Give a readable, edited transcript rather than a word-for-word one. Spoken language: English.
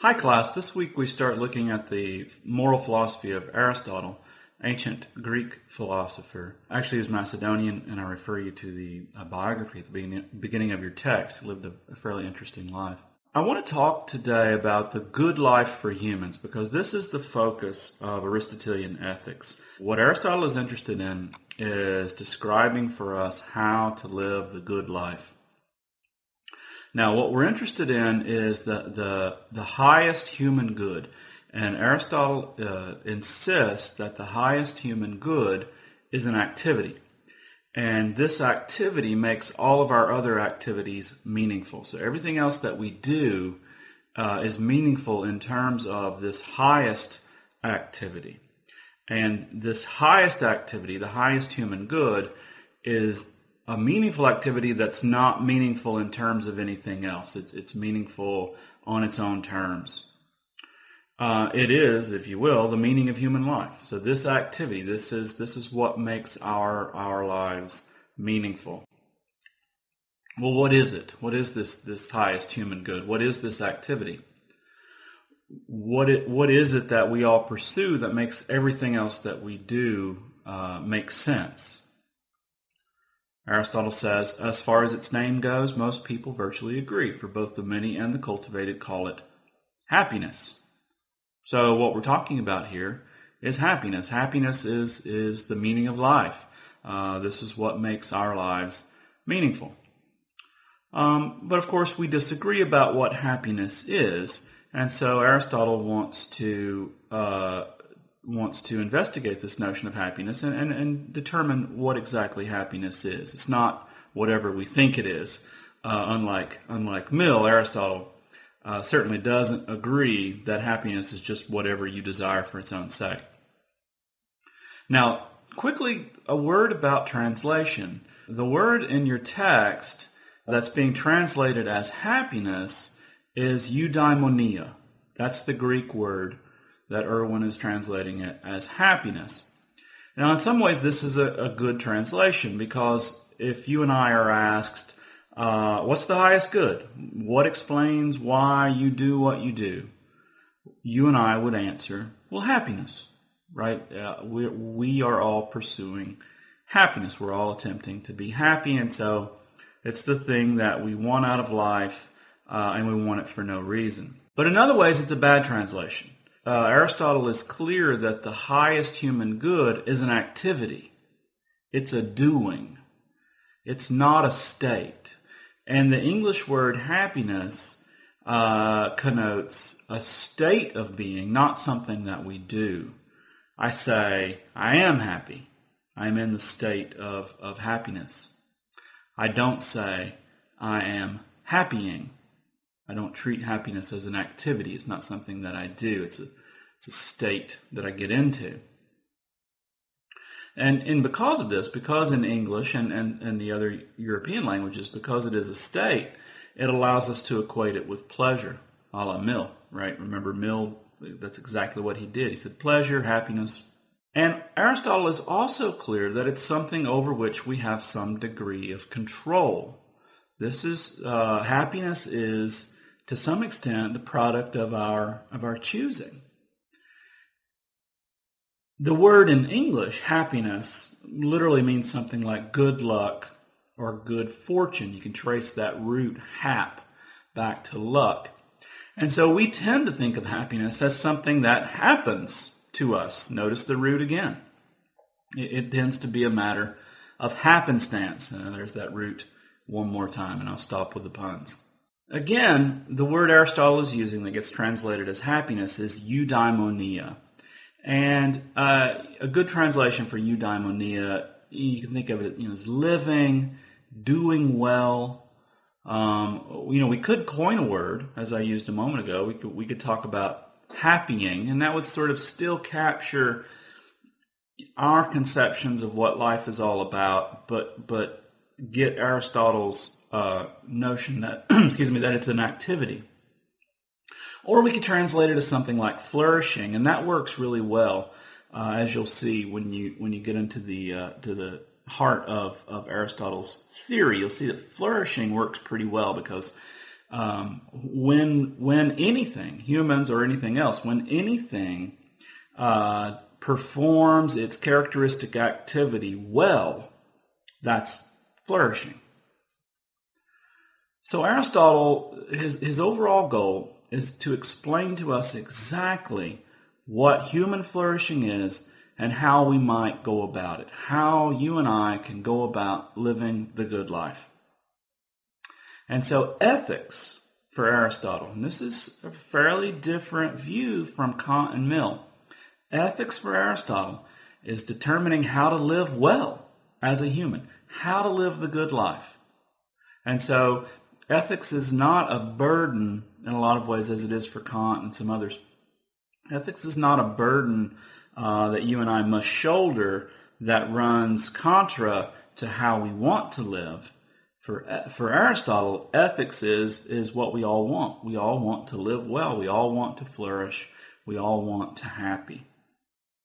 Hi class, this week we start looking at the moral philosophy of Aristotle, ancient Greek philosopher. Actually, he was Macedonian, and I refer you to the biography at the beginning of your text. He lived a fairly interesting life. I want to talk today about the good life for humans because this is the focus of Aristotelian ethics. What Aristotle is interested in is describing for us how to live the good life. Now, what we're interested in is the highest human good. And Aristotle insists that the highest human good is an activity. And this activity makes all of our other activities meaningful. So everything else that we do is meaningful in terms of this highest activity. And this highest activity, the highest human good, is a meaningful activity that's not meaningful in terms of anything else. It's meaningful on its own terms. It is, if you will, the meaning of human life. So this activity, this is what makes our lives meaningful. Well, what is it? What is this highest human good? What is this activity? What is it that we all pursue that makes everything else that we do make sense? Aristotle says, as far as its name goes, most people virtually agree, for both the many and the cultivated call it happiness. So what we're talking about here is happiness. Happiness is the meaning of life. This is what makes our lives meaningful. But of course, we disagree about what happiness is, and so Aristotle wants to investigate this notion of happiness and determine what exactly happiness is. It's not whatever we think it is. Unlike Mill, Aristotle certainly doesn't agree that happiness is just whatever you desire for its own sake. Now, quickly, a word about translation. The word in your text that's being translated as happiness is eudaimonia. That's the Greek word that Irwin is translating it as happiness. Now, in some ways, this is a good translation because if you and I are asked, what's the highest good? What explains why you do what you do? You and I would answer, well, happiness, right? We are all pursuing happiness. We're all attempting to be happy, and so it's the thing that we want out of life, and we want it for no reason. But in other ways, it's a bad translation. Aristotle is clear that the highest human good is an activity. It's a doing. It's not a state. And the English word happiness connotes a state of being, not something that we do. I say, I am happy. I am in the state of happiness. I don't say, I am happying. I don't treat happiness as an activity. It's not something that I do. It's a state that I get into. And because of this, because in English and the other European languages, because it is a state, it allows us to equate it with pleasure, a la Mill, right? Remember Mill, that's exactly what he did. He said pleasure, happiness. And Aristotle is also clear that it's something over which we have some degree of control. This is, happiness is, to some extent, the product of our choosing. The word in English, happiness, literally means something like good luck or good fortune. You can trace that root, hap, back to luck. And so we tend to think of happiness as something that happens to us. Notice the root again. It tends to be a matter of happenstance. There's that root one more time, and I'll stop with the puns. Again, the word Aristotle is using that gets translated as happiness is eudaimonia. And a good translation for eudaimonia, you can think of it as living, doing well. We could coin a word, as I used a moment ago. We could talk about happying, and that would sort of still capture our conceptions of what life is all about, but get Aristotle's notion that that it's an activity. Or we could translate it as something like flourishing, and that works really well, as you'll see when you get into the heart of Aristotle's theory. You'll see that flourishing works pretty well because when anything, humans or anything else, when anything performs its characteristic activity well, that's flourishing. So Aristotle, his overall goal is to explain to us exactly what human flourishing is and how we might go about it, how you and I can go about living the good life. And so ethics for Aristotle, and this is a fairly different view from Kant and Mill. Ethics for Aristotle is determining how to live well as a human, how to live the good life. And so ethics is not a burden in a lot of ways as it is for Kant and some others. Ethics is not a burden that you and I must shoulder that runs contra to how we want to live. For Aristotle, ethics is what we all want. We all want to live well. We all want to flourish. We all want to happy.